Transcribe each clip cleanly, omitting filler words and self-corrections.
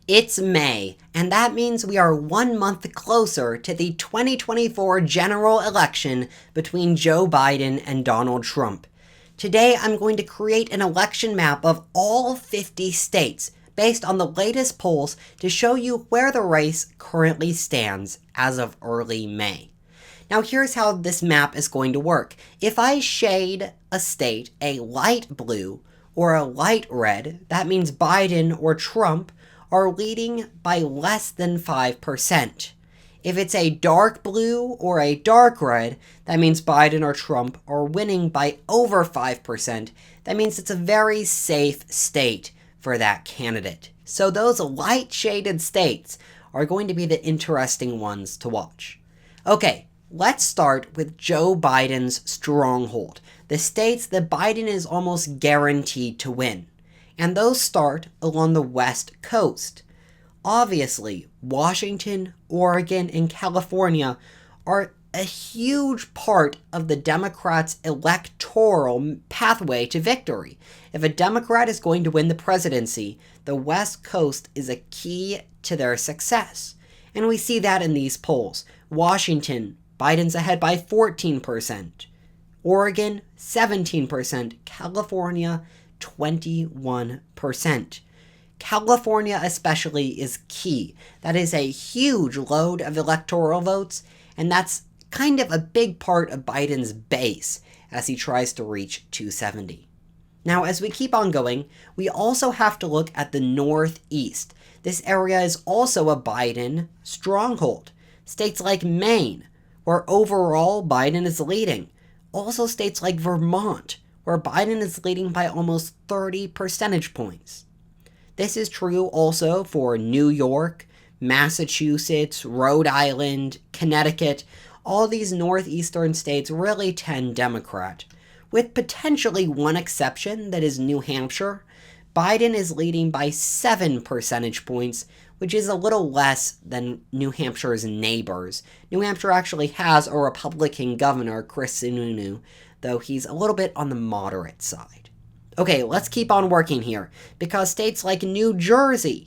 It's May, and that means we are 1 month closer to the 2024 general election between Joe Biden and Donald Trump. Today, I'm going to create an election map of all 50 states based on the latest polls to show you where the race currently stands as of early May. Now, here's how this map is going to work. If I shade a state a light blue or a light red, that means Biden or Trump are leading by less than 5%. If it's a dark blue or a dark red, that means Biden or Trump are winning by over 5%. That means it's a very safe state for that candidate. So those light shaded states are going to be the interesting ones to watch. Okay, let's start with Joe Biden's stronghold, the states that Biden is almost guaranteed to win. And those start along the West Coast. Obviously, Washington, Oregon, and California are a huge part of the Democrats' electoral pathway to victory. If a Democrat is going to win the presidency, the West Coast is a key to their success. And we see that in these polls. Washington, Biden's ahead by 14%. Oregon, 17%. California, 21%. California especially is key. That is a huge load of electoral votes, and that's kind of a big part of Biden's base as he tries to reach 270. Now, as we keep on going, we also have to look at the Northeast. This area is also a Biden stronghold. States like Maine, where overall Biden is leading. Also states like Vermont, where Biden is leading by almost 30 percentage points. This is true also for New York, Massachusetts, Rhode Island, Connecticut. All these northeastern states really tend Democrat, with potentially one exception, that is New Hampshire. Biden is leading by 7 percentage points, which is a little less than New Hampshire's neighbors. New Hampshire actually has a Republican governor, Chris Sununu, though he's a little bit on the moderate side. Okay, let's keep on working here, because states like New Jersey,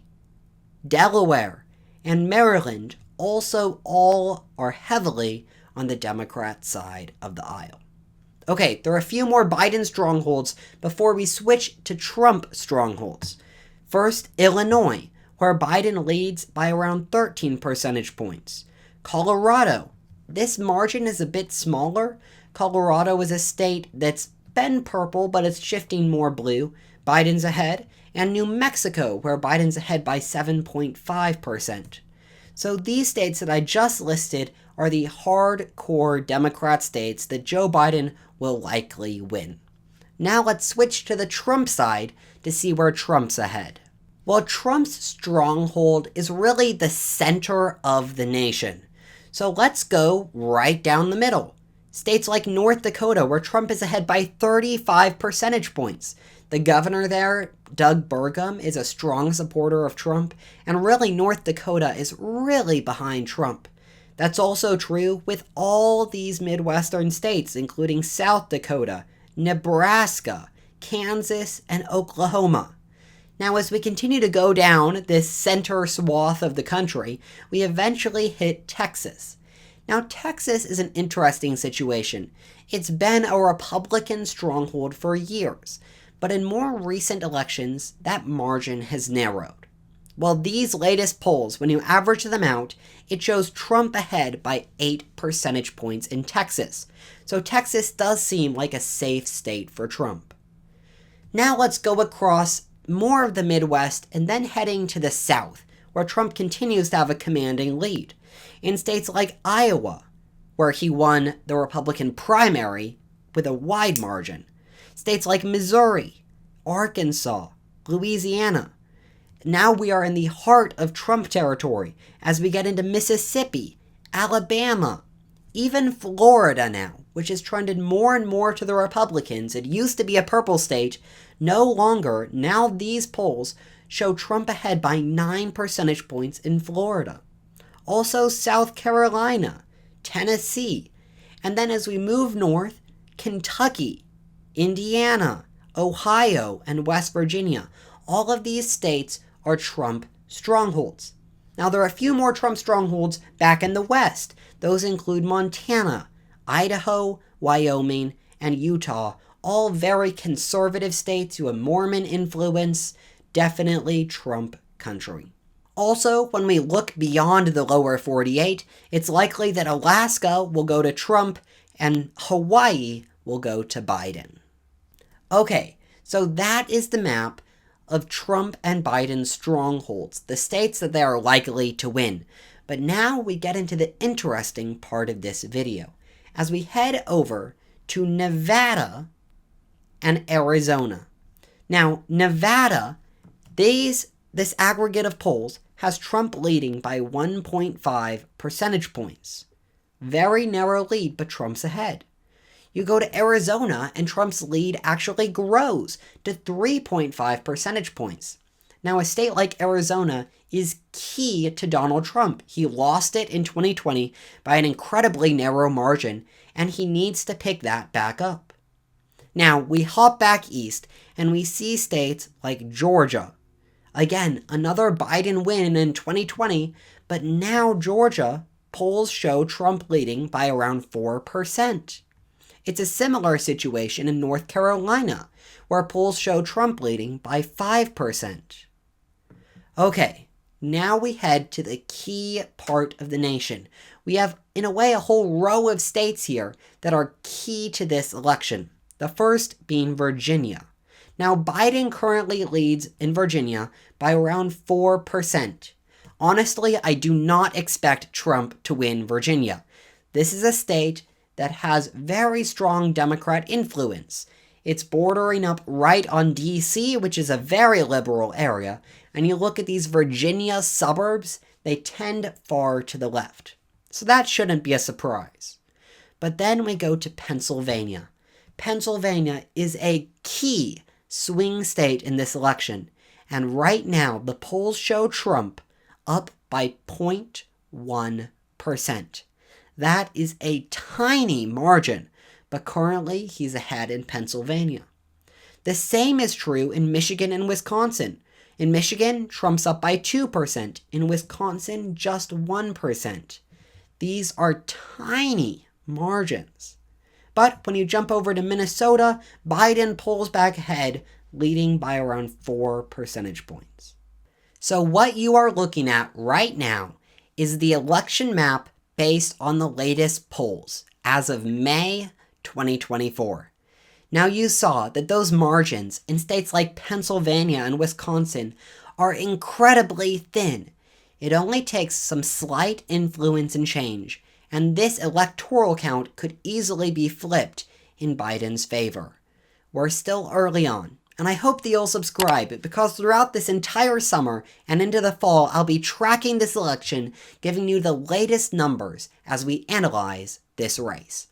Delaware, and Maryland also all are heavily on the Democrat side of the aisle. Okay, there are a few more Biden strongholds before we switch to Trump strongholds. First, Illinois, where Biden leads by around 13 percentage points. Colorado. This margin is a bit smaller. Colorado is a state that's been purple, but it's shifting more blue. Biden's ahead. And New Mexico, where Biden's ahead by 7.5%. So these states that I just listed are the hardcore Democrat states that Joe Biden will likely win. Now let's switch to the Trump side to see where Trump's ahead. Well, Trump's stronghold is really the center of the nation. So let's go right down the middle. States like North Dakota, where Trump is ahead by 35 percentage points. The governor there, Doug Burgum, is a strong supporter of Trump, and really North Dakota is really behind Trump. That's also true with all these Midwestern states, including South Dakota, Nebraska, Kansas, and Oklahoma. Now, as we continue to go down this center swath of the country, we eventually hit Texas. Now, Texas is an interesting situation. It's been a Republican stronghold for years, but in more recent elections, that margin has narrowed. Well, these latest polls, when you average them out, it shows Trump ahead by 8 percentage points in Texas. So Texas does seem like a safe state for Trump. Now let's go across more of the Midwest and then heading to the South, where Trump continues to have a commanding lead. In states like Iowa, where he won the Republican primary with a wide margin. States like Missouri, Arkansas, Louisiana. Now we are in the heart of Trump territory as we get into Mississippi, Alabama, even Florida now, which has trended more and more to the Republicans. It used to be a purple state, no longer. Now these polls show Trump ahead by 9 percentage points in Florida. Also South Carolina, Tennessee, and then as we move north, Kentucky, Indiana, Ohio, and West Virginia. All of these states are Trump strongholds. Now, there are a few more Trump strongholds back in the West. Those include Montana, Idaho, Wyoming, and Utah, all very conservative states who have Mormon influence, definitely Trump country. Also, when we look beyond the lower 48, it's likely that Alaska will go to Trump and Hawaii will go to Biden. Okay, so that is the map of Trump and Biden's strongholds, the states that they are likely to win. But now we get into the interesting part of this video, as we head over to Nevada and Arizona. Now, Nevada, this aggregate of polls has Trump leading by 1.5 percentage points. Very narrow lead, but Trump's ahead. You go to Arizona, and Trump's lead actually grows to 3.5 percentage points. Now, a state like Arizona is key to Donald Trump. He lost it in 2020 by an incredibly narrow margin, and he needs to pick that back up. Now, we hop back east, and we see states like Georgia. Again, another Biden win in 2020, but now Georgia, polls show Trump leading by around 4%. It's a similar situation in North Carolina, where polls show Trump leading by 5%. Okay, now we head to the key part of the nation. We have, in a way, a whole row of states here that are key to this election. The first being Virginia. Now, Biden currently leads in Virginia by around 4%. Honestly, I do not expect Trump to win Virginia. This is a state that has very strong Democrat influence. It's bordering up right on D.C., which is a very liberal area, and you look at these Virginia suburbs, they tend far to the left. So that shouldn't be a surprise. But then we go to Pennsylvania. Pennsylvania is a key swing state in this election, and right now the polls show Trump up by 0.1%. That is a tiny margin, but currently he's ahead in Pennsylvania. The same is true in Michigan and Wisconsin. In Michigan, Trump's up by 2%. In Wisconsin, just 1%. These are tiny margins. But when you jump over to Minnesota, Biden pulls back ahead, leading by around 4 percentage points. So what you are looking at right now is the election map based on the latest polls as of May 2024. Now, you saw that those margins in states like Pennsylvania and Wisconsin are incredibly thin. It only takes some slight influence and change, and this electoral count could easily be flipped in Biden's favor. We're still early on, and I hope that you'll subscribe, because throughout this entire summer and into the fall, I'll be tracking this election, giving you the latest numbers as we analyze this race.